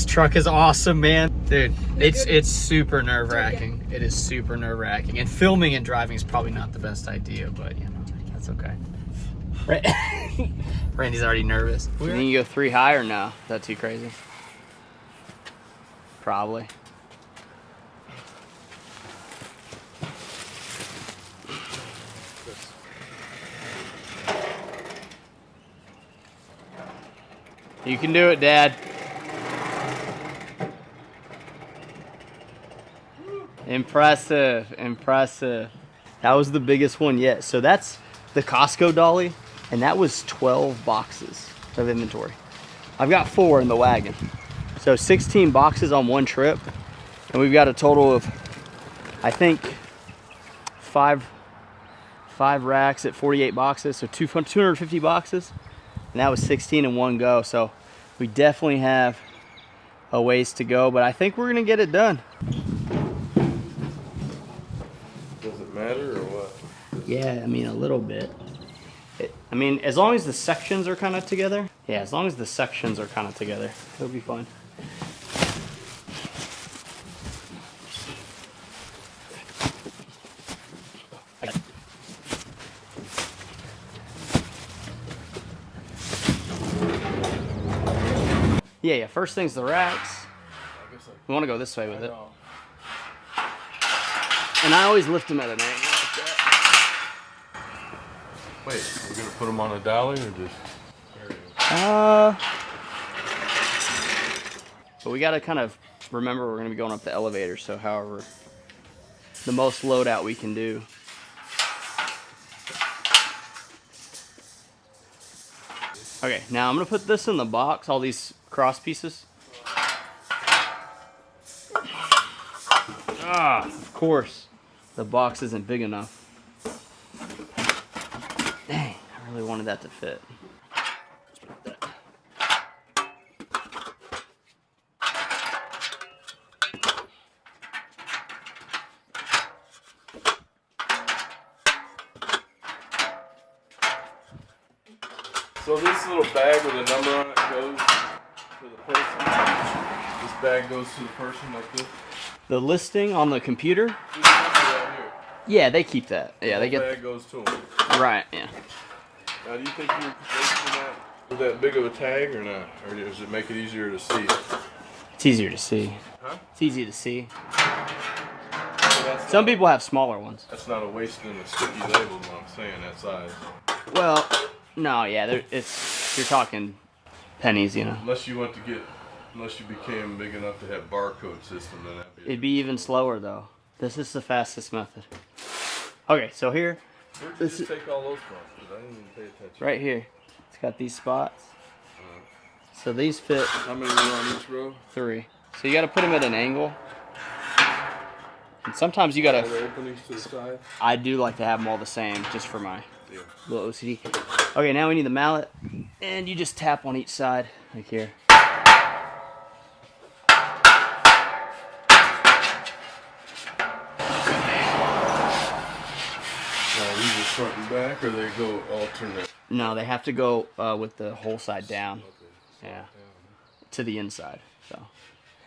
This truck is awesome, man. Dude, it's super nerve-wracking. It is super nerve-wracking. And filming and driving is probably not the best idea, but you know, that's okay. Right. Randy's already nervous. You think you go 3 high or no? Is that too crazy? Probably. You can do it, Dad. Impressive, impressive. That was the biggest one yet. So that's the Costco dolly, and that was 12 boxes of inventory. I've got 4 in the wagon. So 16 boxes on one trip, and we've got a total of, I think, five racks at 48 boxes, so 250 boxes. And that was 16 in one go, so we definitely have a ways to go, but I think we're gonna get it done. Does it matter or what? Yeah, I mean, a little bit. I mean, as long as the sections are kind of together. Yeah, as long as the sections are kind of together, it'll be fine. Yeah, first thing's the racks. We want to go this way with it. And I always lift them at an angle like that. Wait, we're gonna put them on a dolly or just? But we gotta kind of remember we're gonna be going up the elevator, so however, the most load out we can do. Okay, now I'm gonna put this in the box, all these cross pieces. Ah, of course, the box isn't big enough. Dang, I really wanted that to fit. So this little bag with a number on it goes to the person? This bag goes to the person like this? The listing on the computer? This number right here. Yeah, they keep that. Yeah, they The get. bag goes to them. Right. Yeah. Now, do you think you're wasting that with that big of a tag or not? Or does it make it easier to see? It's easier to see. Huh? It's easy to see. So Some people have smaller ones. That's not a wasting a sticky label, what I'm saying, that size. Well, no, yeah, you're talking pennies, you know. Unless you became big enough to have barcode system, then that'd be. It'd be even slower though. This is the fastest method. Okay, so here. Where'd you just take all those from? Because I didn't even pay attention. Right here. It's got these spots. So these fit. How many are on each row? 3. So you got to put them at an angle. And sometimes you got All the openings to the side? I do like to have them all the same, just for my Yeah. little OCD. Okay, now we need the mallet, and you just tap on each side, like here. Now these are front and back, or they go alternate? No, they have to go with the whole side down. Okay. Yeah, to the inside. So,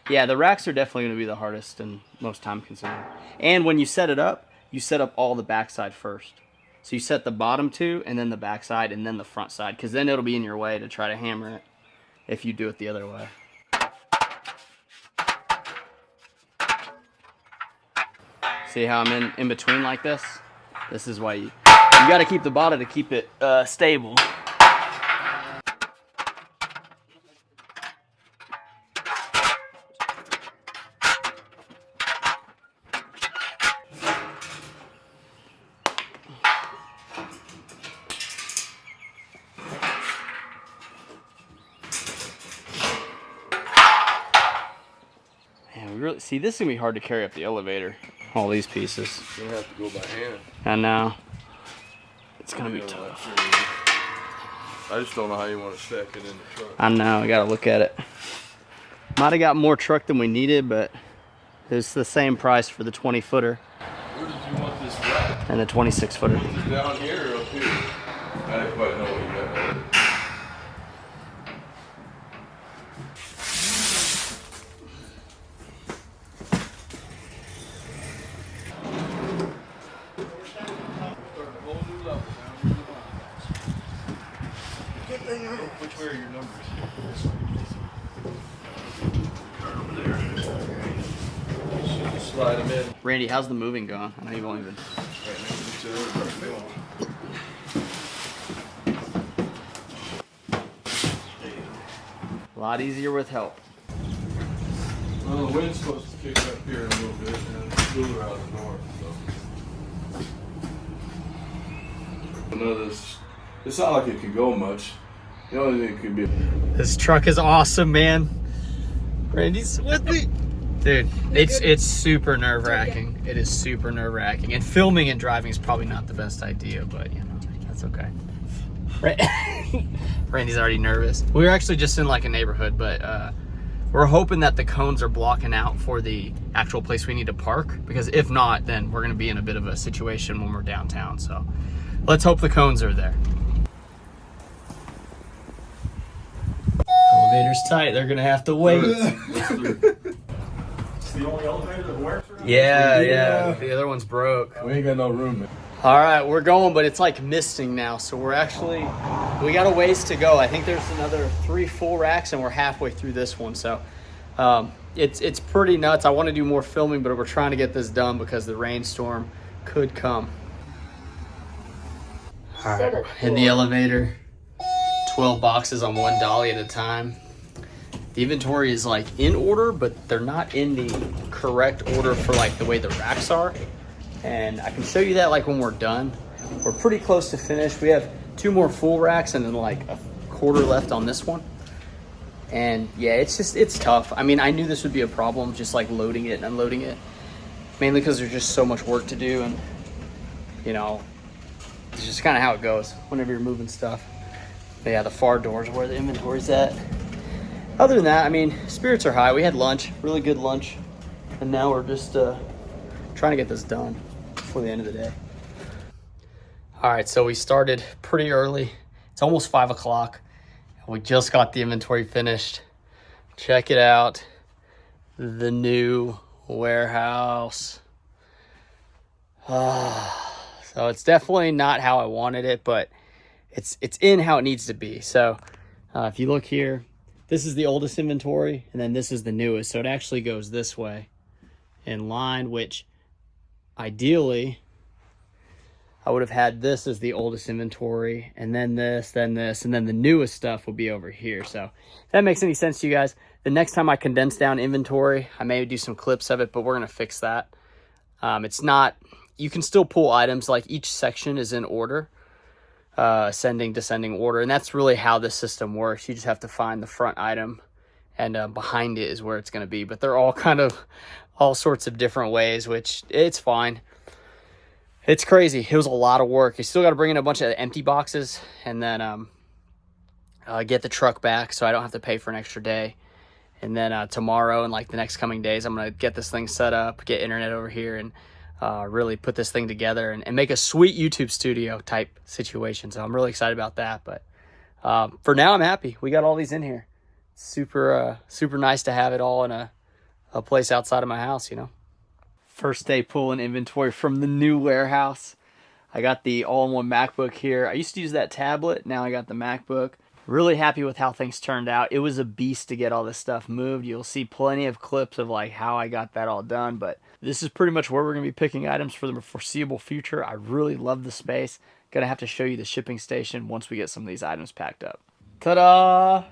yeah, the racks are definitely going to be the hardest and most time consuming. And when you set up all the backside first. So you set the bottom 2, and then the backside, and then the front side, because then it'll be in your way to try to hammer it if you do it the other way. See how I'm in between like this? This is why you got to keep the bottom to keep it stable. See, this is gonna be hard to carry up the elevator. All these pieces. You're gonna have to go by hand. I know. It's gonna be tough. I just don't know how you want to stack it in the truck. I know. I gotta look at it. Might have got more truck than we needed, but it's the same price for the 20-footer. Where did you want this rack? And the 26-footer. Is it down here or up here? I didn't quite know what you got. Which way are your numbers? Just slide them in. Randy, how's the moving going? I know you've only been. Right next to each other. A lot easier with help. Well, the wind's supposed to kick up here in a little bit, and it's cooler out of the north. So, another. It's not like it could go much. The only thing it could be. This truck is awesome, man. Randy's with me. Dude, it's super nerve-wracking. It is super nerve-wracking. And filming and driving is probably not the best idea, but you know, that's okay. Randy's already nervous. We were actually just in like a neighborhood, but we're hoping that the cones are blocking out for the actual place we need to park, because if not, then we're gonna be in a bit of a situation when we're downtown. So let's hope the cones are there. Elevator's tight, they're gonna have to wait. It's the only elevator that works around Yeah. The other one's broke. We ain't got no room, man. All right, we're going, but it's like misting now, so we got a ways to go. I think there's another 3 full racks, and we're halfway through this one, so it's pretty nuts. I want to do more filming, but we're trying to get this done because the rainstorm could come. All right, in the elevator, 12 boxes on one dolly at a time. The inventory is like in order, but they're not in the correct order for like the way the racks are. And I can show you that like when we're done. We're pretty close to finish. We have 2 more full racks and then like a quarter left on this one. And yeah, it's tough. I mean, I knew this would be a problem, just like loading it and unloading it. Mainly because there's just so much work to do, and you know, it's just kind of how it goes whenever you're moving stuff. But yeah, the far doors are where the inventory's at. Other than that, I mean, spirits are high. We had lunch, really good lunch. And now we're just trying to get this done before the end of the day. All right, so we started pretty early. It's almost 5 o'clock. We just got the inventory finished. Check it out. The new warehouse. So it's definitely not how I wanted it, but it's in how it needs to be. So if you look here, this is the oldest inventory, and then this is the newest. So it actually goes this way in line, which ideally I would have had this as the oldest inventory, and then this, and then the newest stuff will be over here. So if that makes any sense to you guys, the next time I condense down inventory, I may do some clips of it, but we're going to fix that. It's not, you can still pull items, like each section is in order, ascending, descending order, and that's really how this system works. You just have to find the front item, and behind it is where it's going to be, but they're all kind of all sorts of different ways, which it's fine. It's crazy. It was a lot of work. You still got to bring in a bunch of empty boxes, and then get the truck back so I don't have to pay for an extra day. And then tomorrow and like the next coming days, I'm going to get this thing set up, get internet over here, and really put this thing together and make a sweet YouTube studio type situation. So I'm really excited about that. But for now, I'm happy. We got all these in here. Super nice to have it all in a place outside of my house, you know. First day pulling inventory from the new warehouse. I got the all-in-one MacBook here. I used to use that tablet. Now I got the MacBook. Really happy with how things turned out. It was a beast to get all this stuff moved. You'll see plenty of clips of like how I got that all done, but this is pretty much where we're going to be picking items for the foreseeable future. I really love the space. Gonna have to show you the shipping station once we get some of these items packed up. Ta-da!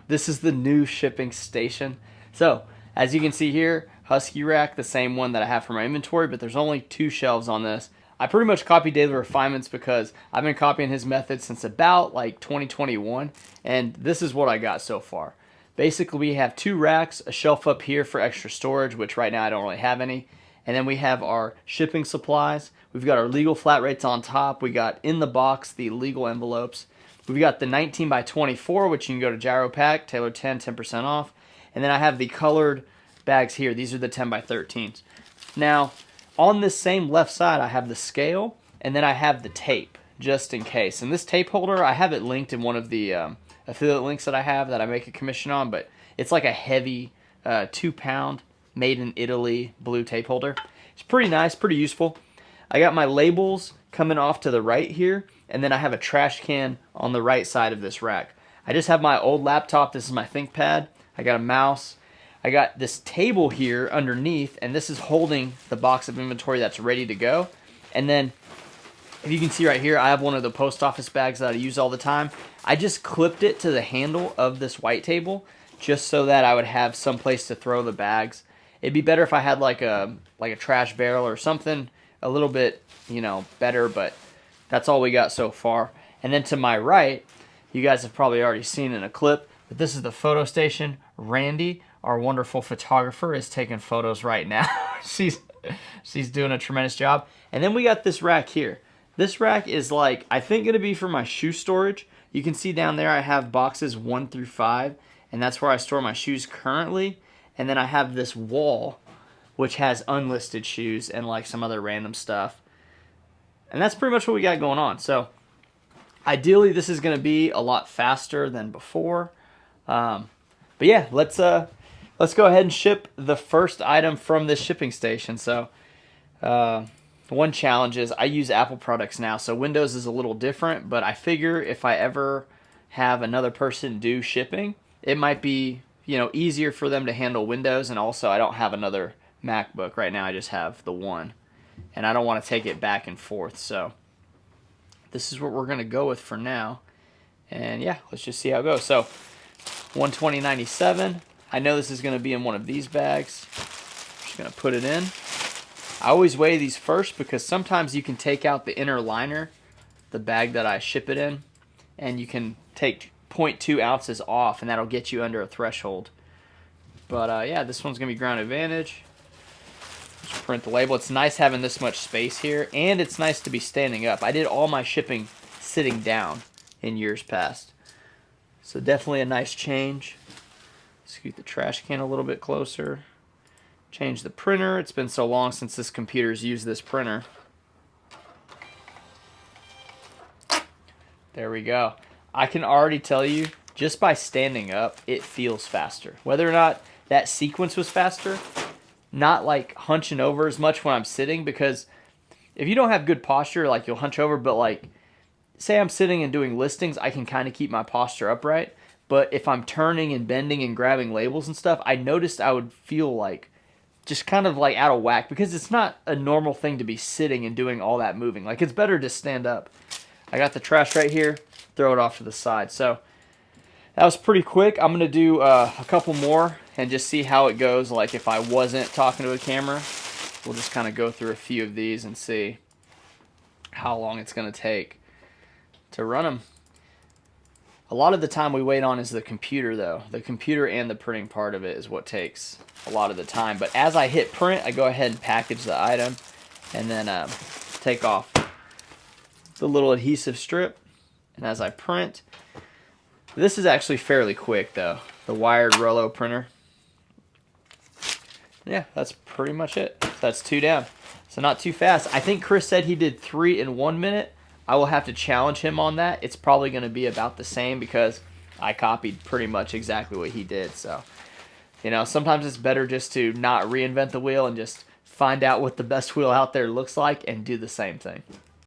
This is the new shipping station. So, as you can see here, Husky rack, the same one that I have for my inventory, but there's only 2 shelves on this. I pretty much copied Daily Refinements because I've been copying his method since about like 2021, and this is what I got so far. Basically, we have 2 racks, a shelf up here for extra storage, which right now I don't really have any, and then we have our shipping supplies. We've got our legal flat rates on top. We got in the box the legal envelopes. We've got the 19 by 24, which you can go to Jiaropack, Taylor 10% off, and then I have the colored bags here. These are the 10 by 13s. Now, on this same left side, I have the scale, and then I have the tape, just in case. And this tape holder, I have it linked in one of the affiliate links that I have that I make a commission on, but it's like a heavy 2-pound, made in Italy blue tape holder. It's pretty nice, pretty useful. I got my labels coming off to the right here, and then I have a trash can on the right side of this rack. I just have my old laptop. This is my ThinkPad. I got a mouse. I got this table here underneath, and this is holding the box of inventory that's ready to go. And then, if you can see right here, I have one of the post office bags that I use all the time. I just clipped it to the handle of this white table just so that I would have some place to throw the bags. It'd be better if I had like a trash barrel or something a little bit, you know, better, but that's all we got so far. And then to my right, you guys have probably already seen in a clip, but this is the photo station. Randy, our wonderful photographer, is taking photos right now. she's doing a tremendous job. And then we got this rack here. This rack is like, I think gonna be for my shoe storage. You can see down there I have boxes 1 through 5, and that's where I store my shoes currently. And then I have this wall, which has unlisted shoes and like some other random stuff. And that's pretty much what we got going on. So ideally this is gonna be a lot faster than before. But yeah, let's go ahead and ship the first item from this shipping station. So one challenge is I use Apple products now, so Windows is a little different, but I figure if I ever have another person do shipping, it might be, you know, easier for them to handle Windows. And also I don't have another MacBook right now. I just have the one, and I don't want to take it back and forth. So this is what we're going to go with for now. And yeah, let's just see how it goes. So $120.97. I know this is going to be in one of these bags. I'm just going to put it in. I always weigh these first because sometimes you can take out the inner liner, the bag that I ship it in, and you can take 0.2 ounces off, and that'll get you under a threshold. But yeah, this one's going to be Ground Advantage. Just print the label. It's nice having this much space here, and it's nice to be standing up. I did all my shipping sitting down in years past. So definitely a nice change. Scoot the trash can a little bit closer. Change the printer. It's been so long since this computer's used this printer. There we go. I can already tell you, just by standing up, it feels faster. Whether or not that sequence was faster, not like hunching over as much when I'm sitting, because if you don't have good posture, like you'll hunch over, but like, say I'm sitting and doing listings, I can kind of keep my posture upright. But if I'm turning and bending and grabbing labels and stuff, I noticed I would feel like just kind of like out of whack, because it's not a normal thing to be sitting and doing all that moving. Like, it's better to stand up. I got the trash right here, throw it off to the side. So that was pretty quick. I'm gonna do a couple more and just see how it goes. Like if I wasn't talking to a camera, we'll just kind of go through a few of these and see how long it's gonna take to run them. A lot of the time we wait on is the computer though. The computer and the printing part of it is what takes a lot of the time. But as I hit print, I go ahead and package the item and then take off the little adhesive strip. And as I print, this is actually fairly quick though, the wired Rollo printer. Yeah, that's pretty much it. So that's 2 down. So not too fast. I think Chris said he did 3 in 1 minute. I will have to challenge him on that. It's probably going to be about the same because I copied pretty much exactly what he did. So, you know, sometimes it's better just to not reinvent the wheel and just find out what the best wheel out there looks like and do the same thing.